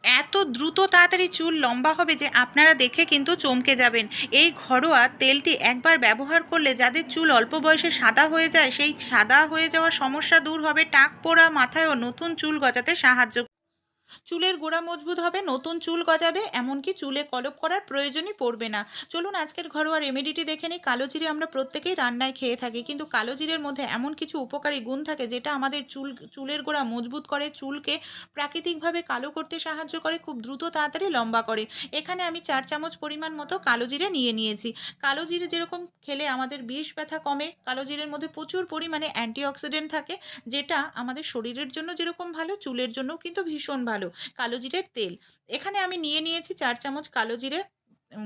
এত দ্রুত তাড়াতাড়ি চুল লম্বা হবে যে আপনারা দেখে কিন্তু চমকে যাবেন। এই ঘরোয়া তেলটি একবার ব্যবহার করলে যাদের চুল অল্প বয়সে সাদা হয়ে যায়, সেই সাদা হয়ে যাওয়ার সমস্যা দূর হবে। টাক পোড়া মাথায়ও নতুন চুল গজাতে সাহায্য, চুলের গোড়া মজবুত হবে, নতুন চুল গজাবে, এমনকি চুলে কলপ করার প্রয়োজনই পড়বে না। চলুন আজকের ঘরোয়া রেমেডিটি দেখে নিই। কালো জিরে আমরা প্রত্যেকেই রান্নায় খেয়ে থাকি, কিন্তু কালো জিরের মধ্যে এমন কিছু উপকারী গুণ থাকে যেটা আমাদের চুলের গোড়া মজবুত করে, চুলকে প্রাকৃতিকভাবে কালো করতে সাহায্য করে, খুব দ্রুত তাড়াতাড়ি লম্বা করে। এখানে আমি 4 চামচ পরিমাণ মতো কালো জিরে নিয়ে নিয়েছি। কালো জিরে যেরকম খেলে আমাদের বিষ ব্যথা কমে, কালো জিরের মধ্যে প্রচুর পরিমাণে অ্যান্টিঅক্সিডেন্ট থাকে, যেটা আমাদের শরীরের জন্য যেরকম ভালো, চুলের জন্যও কিন্তু ভীষণ ভালো। কালো জিরের তেল এখানে আমি নিয়ে নিয়েছি 4 চামচ কালো জিরে।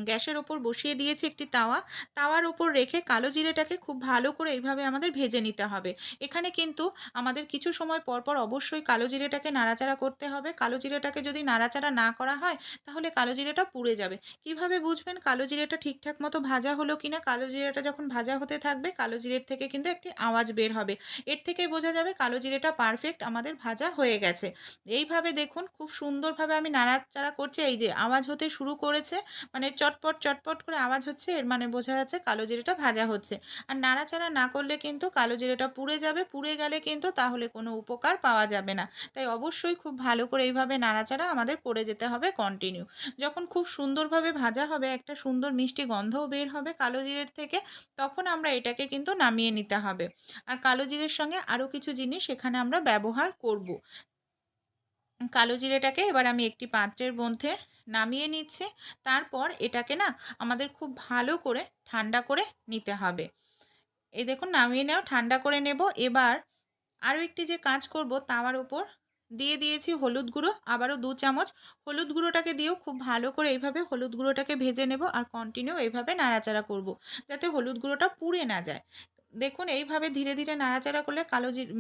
গ্যাসের ওপর বসিয়ে দিয়েছি একটি তাওয়া। তাওয়ার ওপর রেখে কালো জিরেটাকে খুব ভালো করে এইভাবে আমাদের ভেজে নিতে হবে। এখানে কিন্তু আমাদের কিছু সময় পর পর অবশ্যই কালো জিরেটাকে নাড়াচাড়া করতে হবে। কালো জিরেটাকে যদি নাড়াচাড়া না করা হয়, তাহলে কালো জিরেটা পুড়ে যাবে। কিভাবে বুঝবেন কালো জিরেটা ঠিকঠাক মতো ভাজা হলো কিনা? কালো জিরেটা যখন ভাজা হতে থাকবে, কালো জিরের থেকে কিন্তু একটি আওয়াজ বের হবে। এর থেকেই বোঝা যাবে কালো জিরেটা পারফেক্ট আমাদের ভাজা হয়ে গেছে। এইভাবে দেখুন খুব সুন্দরভাবে আমি নাড়াচাড়া করছি, এই যে আওয়াজ হতে শুরু করেছে, মানে চটপট চটপট করে আওয়াজ হচ্ছে, এর মানে বোঝা যাচ্ছে কালো জিরেটা ভাজা হচ্ছে। আর নাড়াচাড়া না করলে কিন্তু কালো জিরেটা পুড়ে যাবে, পুড়ে গেলে কিন্তু তাহলে কোনো উপকার পাওয়া যাবে না। তাই অবশ্যই খুব ভালো করে এইভাবে নাড়াচাড়া আমাদের করে যেতে হবে কন্টিনিউ। যখন খুব সুন্দরভাবে ভাজা হবে, একটা সুন্দর মিষ্টি গন্ধও বের হবে কালো জিরের থেকে, তখন আমরা এটাকে কিন্তু নামিয়ে নিতে হবে। আর কালো জিরের সঙ্গে আরও কিছু জিনিস এখানে আমরা ব্যবহার করব। কালো জিরেটাকে এবার আমি একটি পাত্রের মধ্যে নামিয়ে নিচ্ছি। তারপর এটাকে না আমাদের খুব ভালো করে ঠান্ডা করে নিতে হবে। এই দেখুন নামিয়ে নেওয়া, ঠান্ডা করে নেব। এবার আরও একটি যে কাজ করব, তাওয়ার উপর দিয়ে দিয়েছি হলুদ গুঁড়ো, আবারও 2 চামচ। হলুদ গুঁড়োটাকে দিয়েও খুব ভালো করে এইভাবে হলুদ গুঁড়োটাকে ভেজে নেব, আর কন্টিনিউ এইভাবে নাড়াচাড়া করব, যাতে হলুদ গুঁড়োটা পুড়ে না যায়। দেখুন এইভাবে ধীরে ধীরে নাড়াচাড়া করলে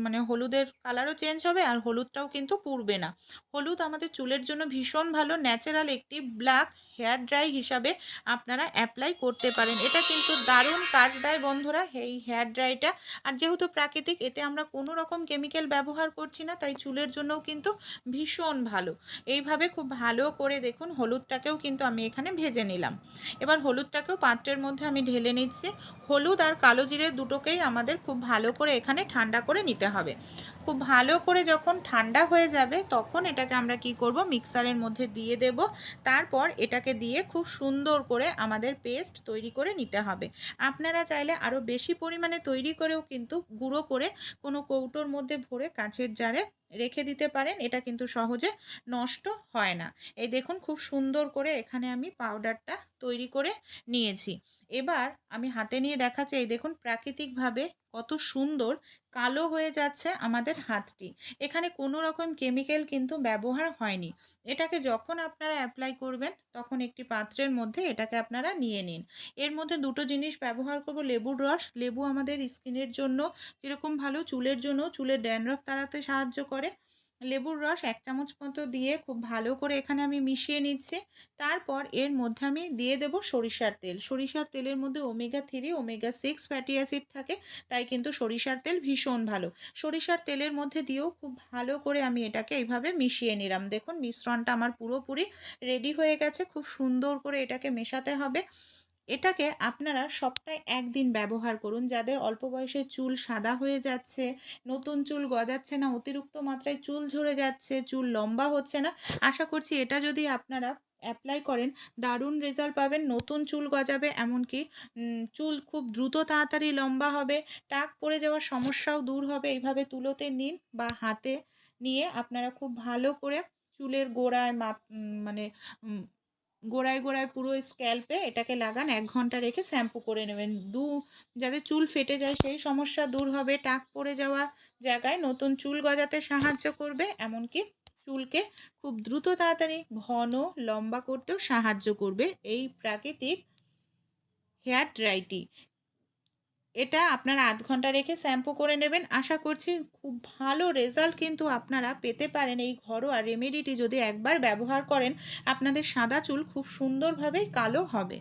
মানে হলুদের কালারও চেঞ্জ হবে, আর হলুদটাও কিন্তু পুড়বে না। হলুদ আমাদের চুলের জন্য ভীষণ ভালো, ন্যাচারাল একটি ব্ল্যাক হেয়ার ড্রাই হিসাবে আপনারা অ্যাপ্লাই করতে পারেন। এটা কিন্তু দারুণ কাজ দেয় বন্ধুরা, এই হেয়ার ড্রাইটা। আর যেহেতু প্রাকৃতিক, এতে আমরা কোনো রকম কেমিক্যাল ব্যবহার করছি না, তাই চুলের জন্যও কিন্তু ভীষণ ভালো। এইভাবে খুব ভালো করে দেখুন হলুদটাকেও কিন্তু আমি এখানে ভেজে নিলাম। এবার হলুদটাকেও পাত্রের মধ্যে আমি ঢেলে নিচ্ছি। হলুদ আর কালো জিরে দুটোকেই আমাদের খুব ভালো করে এখানে ঠান্ডা করে নিতে হবে। খুব ভালো করে যখন ঠান্ডা হয়ে যাবে, তখন এটাকে আমরা কি করব, মিক্সারের মধ্যে দিয়ে দেব। তারপর এটাকে দিয়ে খুব সুন্দর করে আমাদের পেস্ট তৈরি করে নিতে হবে। আপনারা চাইলে আরও বেশি পরিমাণে তৈরি করেও কিন্তু গুঁড়ো করে কোনো কৌটোর মধ্যে ভরে কাঁচের জারে রেখে দিতে পারেন। এটা কিন্তু সহজে নষ্ট হয় না। এই দেখুন খুব সুন্দর করে এখানে আমি পাউডারটা তৈরি করে নিয়েছি। এবার আমি হাতে নিয়ে দেখাচ্ছি, এই দেখুন প্রাকৃতিকভাবে কত সুন্দর কালো হয়ে যাচ্ছে আমাদের হাতটি। এখানে কোনো রকম কেমিক্যাল কিন্তু ব্যবহার হয়নি। এটাকে যখন আপনারা অ্যাপ্লাই করবেন, তখন একটি পাত্রের মধ্যে এটাকে আপনারা নিয়ে নিন। এর মধ্যে দুটো জিনিস ব্যবহার করব, লেবুর রস। লেবু আমাদের স্কিনের জন্য যেরকম ভালো, চুলের জন্য, চুলের ড্যান্ড্রফ তাড়াতে সাহায্য করে। লেবুর রস 1 চামচ মতো দিয়ে খুব ভালো করে এখানে আমি মিশিয়ে নিচ্ছি। তারপর এর মধ্যে আমি দিয়ে দেব সরিষার তেল। সরিষার তেলের মধ্যে ওমেগা 3, ওমেগা 6 ফ্যাটি অ্যাসিড থাকে, তাই কিন্তু সরিষার তেল ভীষণ ভালো। সরিষার তেলের মধ্যে দিয়েও খুব ভালো করে আমি এটাকে এইভাবে মিশিয়ে নিলাম। দেখুন মিশ্রণটা আমার পুরোপুরি রেডি হয়ে গেছে। খুব সুন্দর করে এটাকে মেশাতে হবে। এটাকে আপনারা সপ্তাহে 1 দিন ব্যবহার করুন। যাদের অল্প বয়সে চুল সাদা হয়ে যাচ্ছে, নতুন চুল গজাচ্ছে না, অতিরিক্ত মাত্রায় চুল ঝরে যাচ্ছে, চুল লম্বা হচ্ছে না, আশা করছি এটা যদি আপনারা অ্যাপ্লাই করেন, দারুণ রেজাল্ট পাবেন। নতুন চুল গজাবে, এমনকি চুল খুব দ্রুত তাড়াতাড়ি লম্বা হবে, টাক পড়ে যাওয়ার সমস্যাও দূর হবে। এইভাবে তুলোতে নিন বা হাতে নিয়ে আপনারা খুব ভালো করে চুলের গোড়ায় মানে গোড়ায় গোড়ায় পুরো স্ক্যাল্পে এটাকে লাগান। 1 ঘন্টা রেখে শ্যাম্পু করে নেবেন। যাদের চুল ফেটে যায় সেই সমস্যা দূর হবে, টাক পড়ে যাওয়া জায়গায় নতুন চুল গজাতে সাহায্য করবে, এমনকি চুলকে খুব দ্রুত তাড়াতাড়ি ঘন লম্বা করতেও সাহায্য করবে এই প্রাকৃতিক হেয়ার ড্রাইটি। এটা আপনারা 1/2 ঘন্টা রেখে শ্যাম্পু করে নেবেন। আশা করছি খুব ভালো রেজাল্ট কিন্তু আপনারা পেতে পারেন। এই ঘরোয়া রেমেডিটি যদি একবার ব্যবহার করেন, আপনাদের সাদা চুল খুব সুন্দরভাবেই কালো হবে।